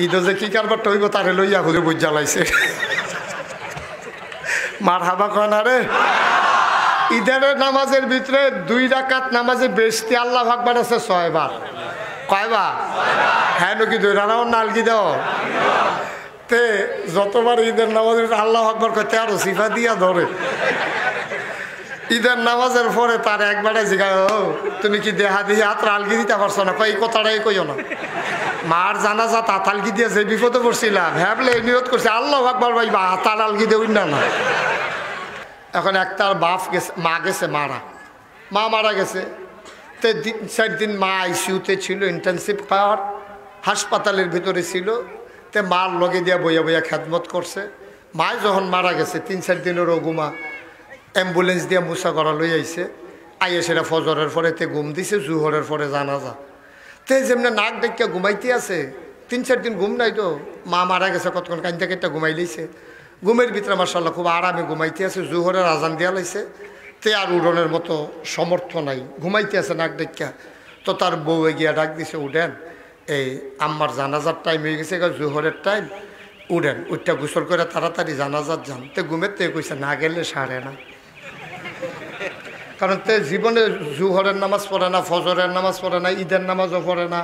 ঈদে যে কি কারবারটা হইব তারে লইয়া ঘুরে বুঝ জ্বালাইছে মার হাবা কয় না রে। ঈদের নামাজের ভিতরে 2 রাকাত নামাজে বেশি আল্লাহ আকবার আছে 6 বার। কয়বার? হ্যাঁ নাকি 2 রাকাত নালগি দাও তে যতবার ঈদের নামাজের আল্লাহ আকবার কইতে আরো সিফা দিয়া ধরে। ঈদের নামাজের পরে তার একবারে জিগায়, ও তুমি কি দেহা দিয়ে হাত আলগি দিতে পারছো না? কই কথাটাই কইও না। মার জানাজা হাত আলগি দিয়ে যে বিপদে পড়ছিলাম হ্যাবলে নিয়ত করছে আল্লাহ আকবার ভাই বা হাত আলগি দেউন না না। এখন একটার বাপ গেছে, মা গেছে মা মারা গেছে। তে 3-4 দিন মা আইসিউতে ছিল, ইন্টেনসিভ কেয়ার হাসপাতালের ভিতরে ছিল। তে মার লগে দিয়া বইয়া বইয়া খেদমত করছে। মা যখন মারা গেছে 3-4 দিনেরও ঘুমা অ্যাম্বুলেন্স দিয়ে মুসা করা লই আইছে। আইয়ে সেটা ফজরের পরে তে ঘুম দিছে, জুহরের পরে জানাজা। তে যেমনি নাক ডেকিয়া ঘুমাইতে আছে, 3-4 দিন ঘুম নাই তো। মা মারা গেছে কতক্ষণ কাইন্দা কেটটা ঘুমাই লইছে। ঘুমের ভিতরে মাশাআল্লাহ খুব আরামে ঘুমাইতে আছে। জুহরের আজান দিয়া লাইছে। তে আর উড়নের মতো সমর্থ নাই, ঘুমাইতে আছে নাক ডেকিয়া। তো তার বউ গিয়া ডাক দিছে, উঠেন এই আম্মার জানাজার টাইম হয়ে গেছে, জুহরের টাইম, উঠেন উঠটা গোসল করে তাড়াতাড়ি জানাজার যান। তে ঘুমের থেকে কইছে না গেলে সারে না। কারণ তে জীবনে জুহরের নামাজ পড়ে না, ফজরের নামাজ পড়ে না, ঈদের নামাজও পড়ে না,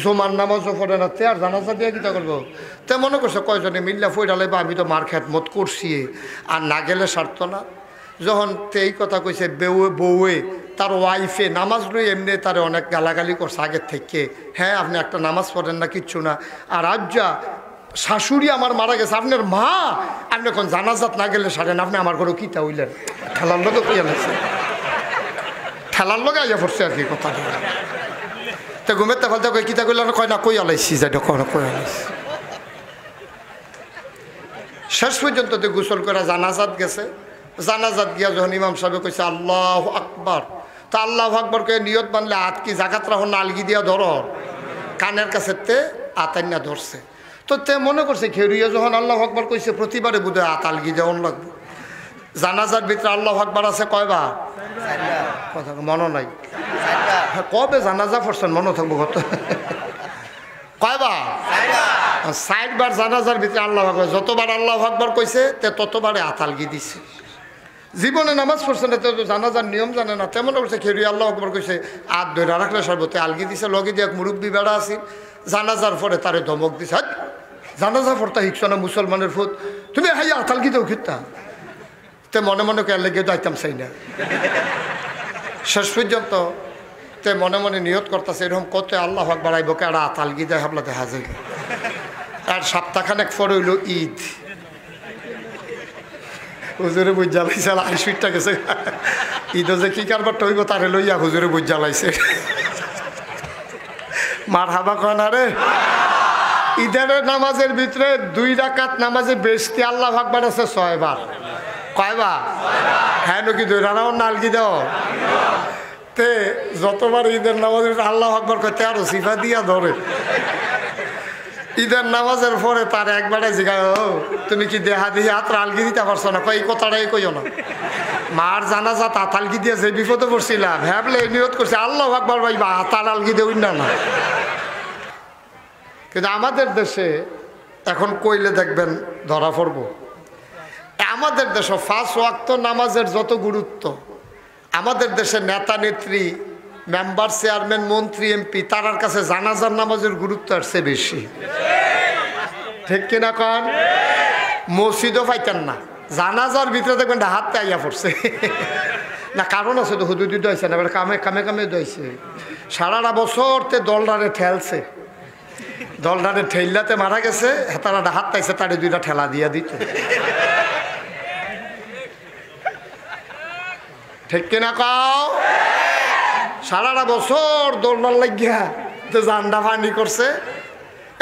জুমার নামাজও পড়ে না। তে আর জানাজা দিয়ে কীটা করবো? তে মনে করছে কয়জনে মিল্লা ফইরালে বা আমি তো মার খেদমত করছি আর না গেলে সারত না। যখন তে এই কথা কইছে বউয়ে তার ওয়াইফে নামাজ লই এমনি তারে অনেক গালাগালি করছে আগের থেকে। হ্যাঁ আপনি একটা নামাজ পড়েন না, কিচ্ছু না। আর আজ্জা শাশুড়ি আমার মারা গেছে, আপনার মা আপনি এখন জানাজাত না গেলে সারেন, আপনি আমার ঘরে কিতা হইলেন? ঠেলার লোক কইয়া লাগছে, ঠেলার লোক আইয়া পড়ছে আর কি কথা। তো ঘুমের তে ফেলতে কিতা কইলেন? কয় না কই আলাইছি যাই কই আলাইছি। শেষ পর্যন্ত তো গোসল করে জানাজাত গেছে। জানাজাত গিয়া যখন ইমাম সাহেব কইছে আল্লাহ আকবার, তা আল্লাহ আকবর কে নিয়ত বানলে হাত কি জাকাত রাখুন না আলগি দিয়া ধর, কানের কাছে তে আতাইনা ধরছে। তো তে মনে করছে খেরুইয়া যখন আল্লাহ আকবর কইছে প্রতিবারে বোধ হয় হাত আলগি দেওয়ান লাগবে। জানাজার ভিতরে আল্লাহ আকবর আছে কয়বার? কথা মনে নাই। কবে জানাজা পড়ছেন মনে থাকবো কত? কয়বার? 4 বার জানাজার ভিতরে আল্লাহ আকবর। যতবার আল্লাহ আকবর কইছে তে ততবারে হাত আলগি দিছে। জীবনে নামাজ পড়ছে না, তো জানাজার নিয়ম জানে না। তেমন করছে খেরুই আল্লাহ আকবর কইছে হাত ধরে রাখলে সর্বতে আলগি দিছে। লগে দিয়ে এক মুরব্বী বেড়া আছিল, জানাজার পরে তারে ধমক দিছে, জানাজা পড়তা শিখছ না মুসলমানের ফুট, তুমি হাই হাত আলগি দেও খিতা। তে মনে মনে কে লেগে যাইতাম চাই না। শেষ পর্যন্ত তে মনে মনে নিয়ত করতেছে এরকম কত আল্লাহ আকবার আইব কেডা হাত আলগি দেয় হাবলা দেখা যায়। আর সপ্তাহখানেক পরে হইল ঈদ। হুজুরে বুঝ জ্বালাইছে, আইসুইটটা গেছে। ঈদে যে কি কারবারটা হইব তারে লইয়া হুজুরে বুঝ জ্বালাইছে। মার হাবা কয় না রে। ঈদের নামাজের ভিতরে 2 রাকাত নামাজে বেশি আল্লাহ আকবার আছে 6 বার। কয়বার? হ্যাঁ নাকি 2 রাকাত নালগি দাও তে যতবার ঈদের নামাজের আল্লাহ আকবার কইতে আরো সিফা দিয়া ধরে। ঈদের নামাজের পরে তার একবারে জিগায়, ও তুমি কি দেহা দিয়ে হাত আলগি দিতে পারছো না? কই কথাটাই কইও না। মার জানাজা হাত আলগি দিয়ে যে বিপদে পড়ছিলাম হ্যাবলে নিয়ত করছে আল্লাহ আকবার ভাই বা হাত আলগি দেউন না না। কিন্তু আমাদের দেশে এখন কইলে দেখবেন ধরা পড়ব। আমাদের দেশে 5 ওয়াক্ত নামাজের যত গুরুত্ব, আমাদের দেশে নেতা নেত্রী, মেম্বার, চেয়ারম্যান, মন্ত্রী, এমপি তার কাছে জানাজার নামাজের গুরুত্ব আসছে বেশি। ঠিক কিনা কন? মসজিদও পাইতেন না, জানাজার ভিতরে দেখবেন হাতটা আইয়া পড়ছে না। কারণ আছে তো, হুদুদি দইছে না, কামে কামে কামে দইছে। সারাটা বছর তে দলডারে ঠেলছে, দলডারে ঠেললাতে মারা গেছে। তারা হাত পাইছে, তারে 2টা ঠেলা দিয়া দিত। ঠিক কিনা কাও? সারাটা বছর দৌড়ার লাগিয়া তো জান্ডা ফানি করছে।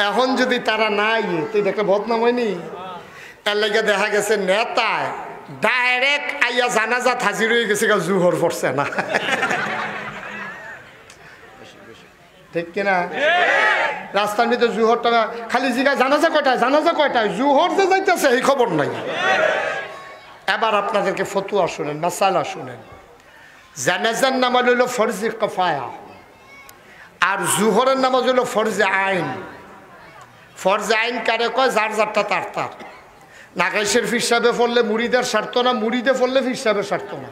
এখন যদি তারা নাই তুই দেখে বদনাম হয়নি। এর লাগে দেখা গেছে নেতায় ডাইরেক্ট আইয়া জানাজাত হাজির হয়ে গেছে, জুহর পড়ছে না। ঠিক কিনা? রাস্তার মধ্যে জুহরটা খালি জিগা জানাজা কয়টায়, জানাজা কয়টায়, জুহর যে যাইতেছে এই খবর নাই। এবার আপনাদেরকে ফতুয়া শুনেন, মাসালা শুনেন। জানাজার নামাজ হইল ফরজে কিফায়া আর জুহরের নামাজ হইল ফরজে আইন। ফরজে আইন কারে কয়? যার যারটা তার তার। নাগাইশের ফির সাহেবে পড়লে মুরিদের স্বার্থ না, মুরিদে পড়লে ফির সাহেবের স্বার্থ না,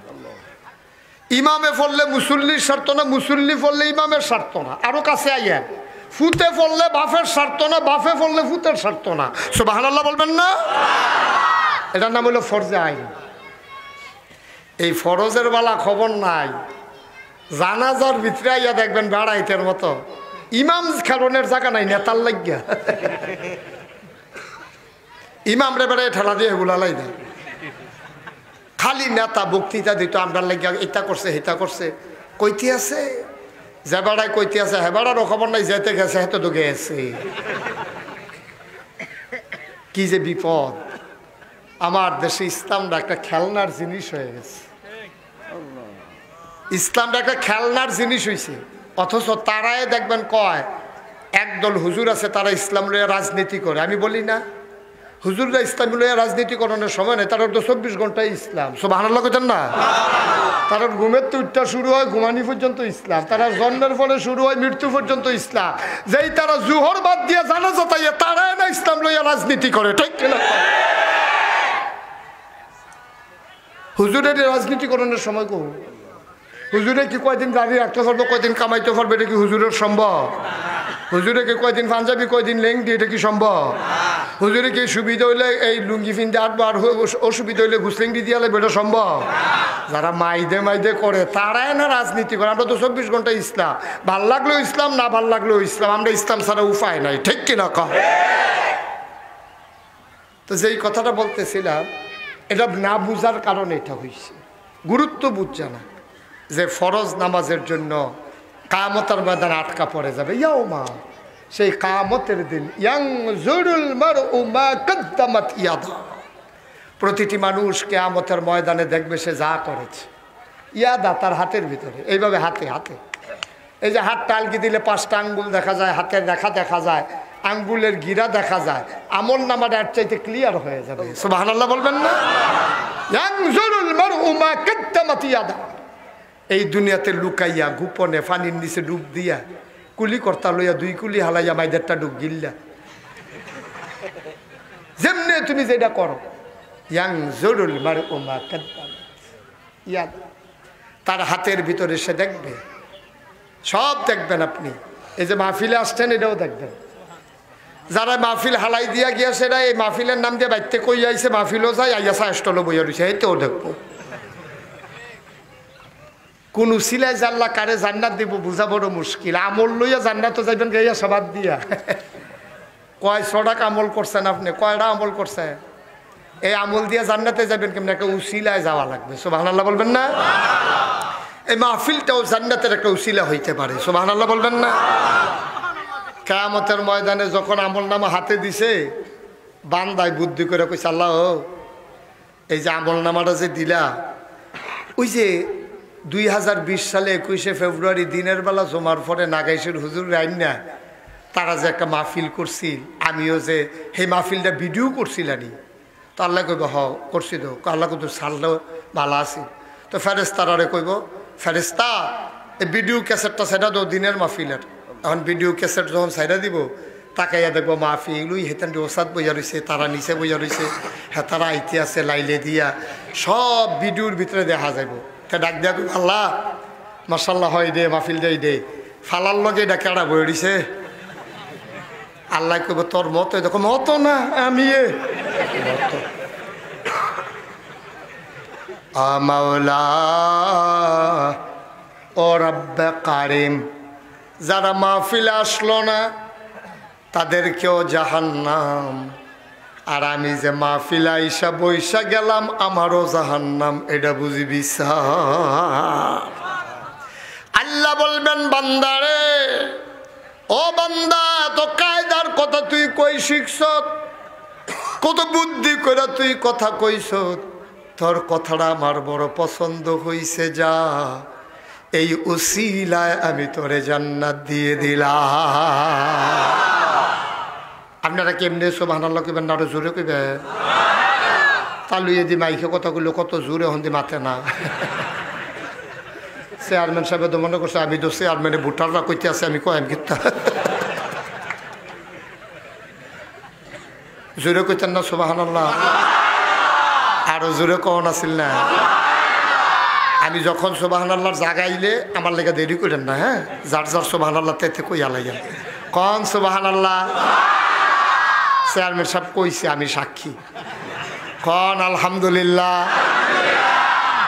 ইমামে পড়লে মুসল্লির স্বার্থ না, মুসল্লি পড়লে ইমামের স্বার্থ না। আরো কাছে আইয়েন, ফুতে পড়লে বাফের স্বার্থ না, বাফে পড়লে ফুতের স্বার্থ না। সুবহানাল্লাহ বলবেন না? এটার নাম হলো ফরজে আইন। এই ফরজের বেলা খবর নাই, জানাজার ভিতরে আইয়া দেখবেন বেড়াইতের মতো ইমাম খারণের জায়গা নাই, নেতার লাগিয়া ইমাম রে বেড়াই ঠেলা দিয়ে গুলালাই দেয়। খালি নেতা বক্তৃতা দিত, আমরা লাগিয়া এটা করছে হেটা করছে, কইতে আছে যে বেড়ায় কইতে আছে, হ্যাঁ বেড়ারও খবর নাই, যেতে গেছে হেতে তো গেছে। কি যে বিপদ! আমার দেশে ইসলামটা একটা খেলনার জিনিস হয়ে গেছে। ইসলামটা একটা খেলনার জিনিস হয়েছে, অথচ তারাই দেখবেন কয় একদল হুজুর আছে তারা ইসলাম লইয়া রাজনীতি করে। আমি বলি না, হুজুররা ইসলাম লইয়া রাজনীতি করানোর সময় নেই, তারা তো 24 ঘন্টায় ইসলাম। সুবহানাল্লাহ কইতেন না? তারা ঘুমের তো উঠটা শুরু হয় ঘুমানি পর্যন্ত ইসলাম, তারা জন্মের পরে শুরু হয় মৃত্যু পর্যন্ত ইসলাম। যেই তারা জুহর বাদ দিয়ে জানাজা তাইয়া তারাই না ইসলাম লইয়া রাজনীতি করে, ঠিক কিনা? হুজুরের রাজনীতি করানোর সময় কো হুজুরে কি কয়দিন গাড়ি রাখতে পারবো, কয়দিন কামাইতে পারবে, এটা কি হুজুরের সম্ভব? হুজুরে কি কয়দিন পাঞ্জাবি কয়দিন লেংটি, এটা কি সম্ভব? হুজুরে কি সুবিধা হইলে এই লুঙ্গি ফিনতে আটবো, আর অসুবিধা হইলে ঘুষলেংটি দিয়ে লাগবে, এটা সম্ভব? যারা মাইদে করে তারাই না রাজনীতি করে। আমরা তো 24 ঘন্টা ইসলাম, ভাল লাগলেও ইসলাম, না ভাল লাগলেও ইসলাম। আমরা ইসলাম ছাড়া উপায় নাই, ঠিক কিনা কম? তো যেই কথাটা বলতেছিলাম, এটা না বুঝার কারণে এটা হয়েছে, গুরুত্ব বুঝছে না যে ফরজ নামাজের জন্য কামতের ময়দান আটকা পড়ে যাবে। ইয়াউমা, সেই কামতের দিন, ইয়ানজুরুল মারউ মা কদ্দামাত ইয়াদা, প্রতিটি মানুষ কিয়ামতের ময়দানে দেখবে সে যা করেছে। ইয়াদা, তার হাতের ভিতরে, এইভাবে হাতে হাতে, এই যে হাত টালকি দিলে 5টা আঙ্গুল দেখা যায়, হাতের রেখা দেখা যায়, আঙ্গুলের গিরা দেখা যায়। আমল নামাটা এর চাইতে ক্লিয়ার হয়ে যাবে। সুবহানাল্লাহ বলবেন না? ইয়ানজুরুল মারউ মা কদ্দামাত ইয়াদা, এই দুনিয়াতে লুকাইয়া গোপনে পানির নিচে ডুব দিয়া কুলি কর্তা লইয়া 2 কুলি হালাইয়া মাইদেরটা ডুব গিল্লা, যেমনি তুমি যেটা করো। ইয়ানজুরুল মারউ মা কদ্দামাত ইয়াদা, তার হাতের ভিতরে সে দেখবে, সব দেখবেন আপনি। এই যে মাহফিলে আসছেন, এটাও দেখবেন। যারা মাহফিল হালাই দিয়া গিয়া সেটা এই মাহফিলের নাম দিয়ে বাইতে কই আইছে, মাহফিলও যায়, আইয়া সাহস্টলও বইয়া রয়েছে, এইটাও দেখবো। কোন উসিলায় জানলা কারে জান্নাত দিব বুঝা বড় মুশকিল। আমল লইয়া জান্নাত যাইবেন গাইয়া সবাদ দিয়া, কয় 100 টাকা আমল করছেন আপনি, কয়টা আমল করছেন? এই আমল দিয়া জান্নাতে যাবেন কেমন? একটা উসিলায় যাওয়া লাগবে। সুবহানাল্লাহ বলবেন না? এই মাহফিলটাও জান্নাতের একটা উসিলা হইতে পারে। সুবহানাল্লাহ বলবেন না? কিয়ামতের ময়দানে যখন আমল নামা হাতে দিছে, বান্দায় বুদ্ধি করে কইছে, আল্লাহ এই যে আমল নামাটা যে দিলা, ওই যে 2020 সালে 21শে ফেব্রুয়ারি দিনের বেলা জমার পরে নাগাইশের হুজুর রাইনা তারা যে একটা মাহফিল করছিল, আমিও যে সেই মাহফিলটা ভিডিও করছিলানি। তো আল্লাহ কইব হ করছি, তো আল্লাহ কত সারলেও ভালো আছে। তো ফেরেস্তারে কইব, ফেরেস্তা এই ভিডিও ক্যাসেটটা সেটা তো দিনের মাহফিলের, এখন ভিডিও ক্যাসেট যখন সাইডা দিব তাকাইয়া দেখবো মাহফিল ওই হেতান ওসাদ বইয়া রয়েছে, তারা নিচে বইয়া রয়েছে, হ্যাঁ তারা আইতে আছে লাইলে দিয়া, সব ভিডিওর ভিতরে দেখা যাইব। তা ডাক দিয়া কই, আল্লাহ মাশাল্লাহ হয় দে, মাহফিল দেয় দে, ফালার লগে এটা কেডা বই রয়েছে? আল্লাহ কইব তোর মতো, দেখো মতো না আমি মাওলা ও রব্বে কারিম, যারা মাহফিলে আসলো না তাদেরকেও জাহান্নাম, আর আমি যে মাহফিলে আইসা বইসা গেলাম আমারও জাহান্নাম, এটা বুঝি বিচার। আল্লাহ বলবেন বান্দারে, ও বান্দা তো কায়দার কথা তুই কই শিখছ, কত বুদ্ধি করে তুই কথা কইছ, তোর কথাটা আমার বড় পছন্দ হইছে, যা এই উসিলায় আমি তোরে জান্নাত দিয়ে দিলাম। আপনারা কেমনে সুবহানাল্লাহ কইবেন না, আরো জোরে কইবেন? তালুয়ে দি মাইকে কথাগুলো কত জোরে হন্দি মাথে না। চেয়ারম্যান সাহেব তো মনে করছে আমি তো চেয়ারম্যানে ভোটাররা কইতে আছে, আমি কয়েম কিতা জোরে কইতেন না সুবহানাল্লাহ? আরো জোরে কোন আছিল না? আমি যখন সুবহানাল্লাহর জাগাইলে আমার লেগে দেরি করেন না, হ্যাঁ? যার যার সুবহানাল্লাহ তেতে কইয়া লাগেন কোন সুবহানাল্লাহ। চেয়ারম্যান সাহেব কইছে, আমি সাক্ষী। কোন আলহামদুলিল্লাহ,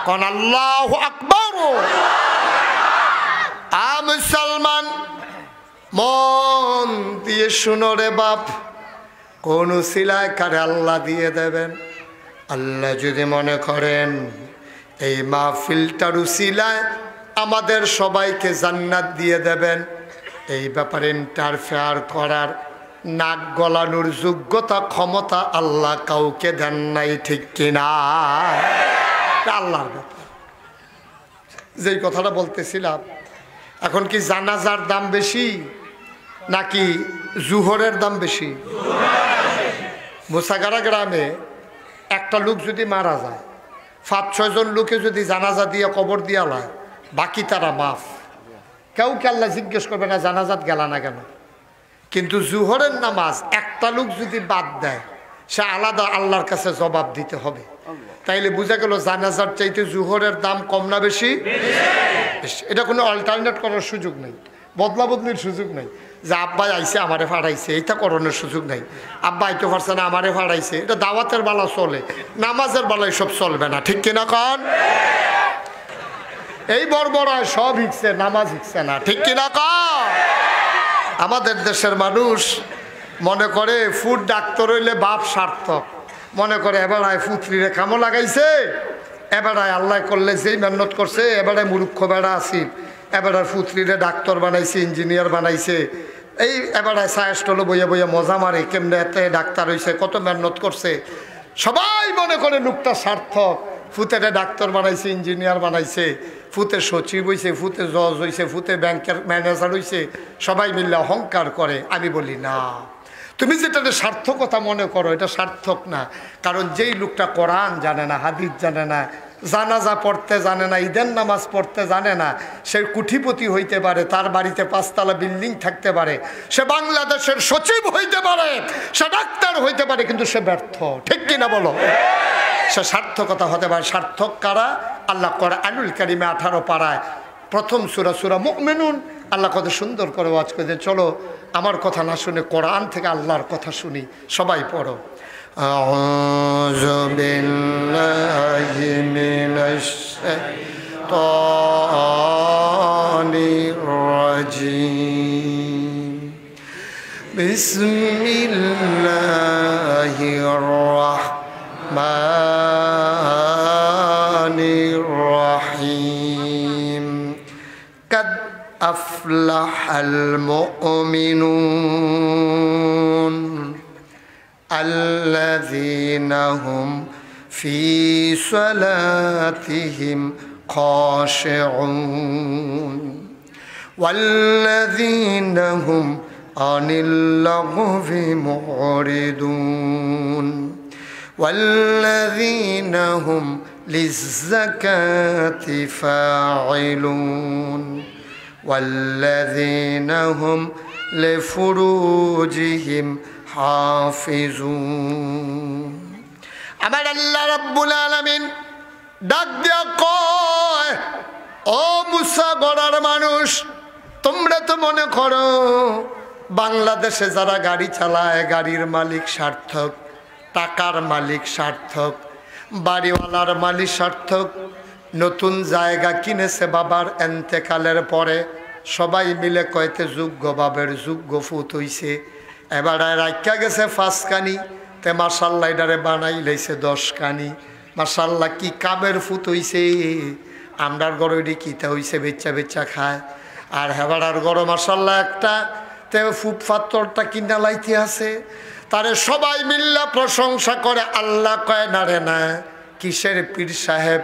কোন আল্লাহু আকবার। মুসলমান মন দিয়ে শুনো রে বাপ, কোন সিলায় কারে আল্লাহ দিয়ে দেবেন। আল্লাহ যদি মনে করেন এই মাহফিলটার উসিলায় আমাদের সবাইকে জান্নাত দিয়ে দেবেন, এই ব্যাপারে ইন্টারফেয়ার করার, নাক গলানোর যোগ্যতা ক্ষমতা আল্লাহ কাউকে দেন নাই, ঠিক কিনা? আল্লাহর ব্যাপার। যেই কথাটা বলতেছিলাম, এখন কি জানাজার দাম বেশি নাকি জুহরের দাম বেশি? মুসাগারা গ্রামে একটা লোক যদি মারা যায়, 5-6 জন লোকে যদি জানাজা দিয়ে কবর দিয়া লয়, বাকি তারা মাফ। কেউ কে আল্লাহ জিজ্ঞেস করবে না জানাজাত গেলা না কেন। কিন্তু জুহরের নামাজ একটা লোক যদি বাদ দেয়, সে আলাদা আল্লাহর কাছে জবাব দিতে হবে। তাইলে বোঝা গেল জানাজার চাইতে জুহরের দাম কম না বেশি? এটা কোনো অল্টারনেট করার সুযোগ নেই, বদলা বদলির সুযোগ নেই। যে আব্বাই আইসে আমারে ফাড়াইছে, এইটা করণের সুযোগ নেই। আব্বা আইতে পারছে না, আমারে ফাড়াইছে, এটা দাওয়াতের বেলা চলে, নামাজের বেলা এসব চলবে না, ঠিক কিনা কন? এই বড়বড়ায় সব হিকছে, নামাজ হিকছে না, ঠিক কিনা কন? আমাদের দেশের মানুষ মনে করে ফুড ডাক্তার হইলে বাপ সার্থক, মনে করে এবারায় ফুতরিরে কামো লাগাইছে, এবারায় আল্লাহ করলে যেই মেহনত করছে, এবারে মূর্খ বেড়া আসিল, এবারে ফুতরিরে ডাক্তার বানাইছে, ইঞ্জিনিয়ার বানাইছে, এই এবারে সায়েস্টলে বইয়া বইয়া মজা মারে, কেমনে এতে ডাক্তার হয়েছে, কত মেহনত করছে। সবাই মনে করে লোকটা সার্থক, ফুতেরে ডাক্তার বানাইছে, ইঞ্জিনিয়ার বানাইছে, ফুতে সচিব হয়েছে, ফুতে জজ হয়েছে, ফুতে ব্যাংকের ম্যানেজার হয়েছে, সবাই মিললে অহংকার করে। আমি বলি না, তুমি যেটা সার্থকতা মনে করো এটা সার্থক না। কারণ যেই লোকটা কোরআন জানে না, হাদিস জানে না, জানাজা পড়তে জানে না, ঈদের নামাজ পড়তে জানে না, সে কুঠিপতি হইতে পারে, তার বাড়িতে 5 তলা বিল্ডিং থাকতে পারে, সে বাংলাদেশের সচিব হইতে পারে, সে ডাক্তার হইতে পারে, কিন্তু সে ব্যর্থ, ঠিক কিনা বলো? সে সার্থকতা হতে পারে। সার্থক কারা? আল্লাহ কোরআনুল কারীমে 18 পারায় প্রথম সূরা সূরা মুমিনুন আল্লাহ কত সুন্দর করে ওয়াজ করে। চলো আমার কথা না শুনে কোরআন থেকে আল্লাহর কথা শুনি, সবাই পড়ো। আউযু বিল্লাহি মিনাশ শাইতানির রাজীম। বিসমিল্লাহির রাহমানির রাহিম। কাদ আফলাহাল মুমিনুন আল্লাযীনা হুম ফী সালাতিহিম খাশিউন ওয়াল্লাযীনা হুম আনিল লাগবি মুরিদুন ওয়াল্লাযীনা হুম লিয-যাকাতি ফাঈলুন ওয়াল্লাযীনা হুম লিফুরুজিহিম হাফিজুন। আমার আল্লাহ রাব্বুল আলামিন ডাক দিয়া কয়, ও মুসা গড়ার মানুষ, তোমরা তো মনে করো বাংলাদেশে যারা গাড়ি চালায়, গাড়ির মালিক সার্থক, টাকার মালিক সার্থক, বাড়িওয়ালার মালিক সার্থক, নতুন জায়গা কিনেছে বাবার এন্তেকালের পরে, সবাই মিলে কয়তে যোগ্য বাবের যোগ্য ফুত হইছে, এবারে রাখা গেছে 5 কানি, তে মাশাল্লাহ এটারে বানাই লাইছে 10 কানি। মাশাল্লাহ কি কামের ফুত হইছে, আমরার গড়ে এটি কিতা হইছে, বেচ্চা বেচ্চা খায়। আর হেবাড়ার গড় মাশাল্লাহ একটা, তে ফুট ফাত্তরটা কিনা লাইতে আছে, তারে সবাই মিল্লা প্রশংসা করে। আল্লাহ কয় না রে না, কিসের পীর সাহেব,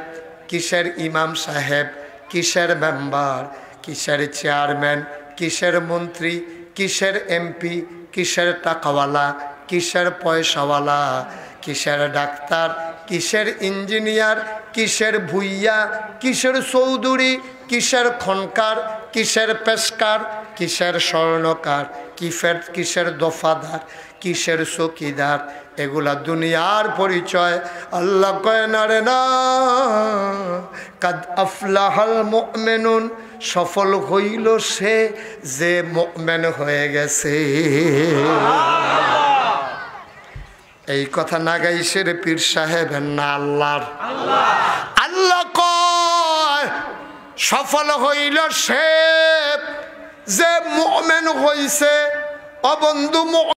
কিসের ইমাম সাহেব, কিসের মেম্বার, কিসের চেয়ারম্যান, কিসের মন্ত্রী, কিসের এমপি, কিসের টাকাওয়ালা, কিসের পয়সাওয়ালা, কিসের ডাক্তার, কিসের ইঞ্জিনিয়ার, কিসের ভুইয়া, কিসের চৌধুরী, কিসের খনকার, কিসের পেশকার, কিসের স্বর্ণকার, কিসের দফাদার, কিসের চৌকিদার, এগুলা দুনিয়ার পরিচয়। আল্লাহ কয় না রে না, কাদ আফলাহাল মুমিনুন, সফল হইল সে যে মুমিন হয়ে গেছে। এই কথা নাগাইশের পীর সাহেবের না আল্লাহর। আল্লাহ কয় সফল হইল সে যে মুমিন হইছে। অবন্ধু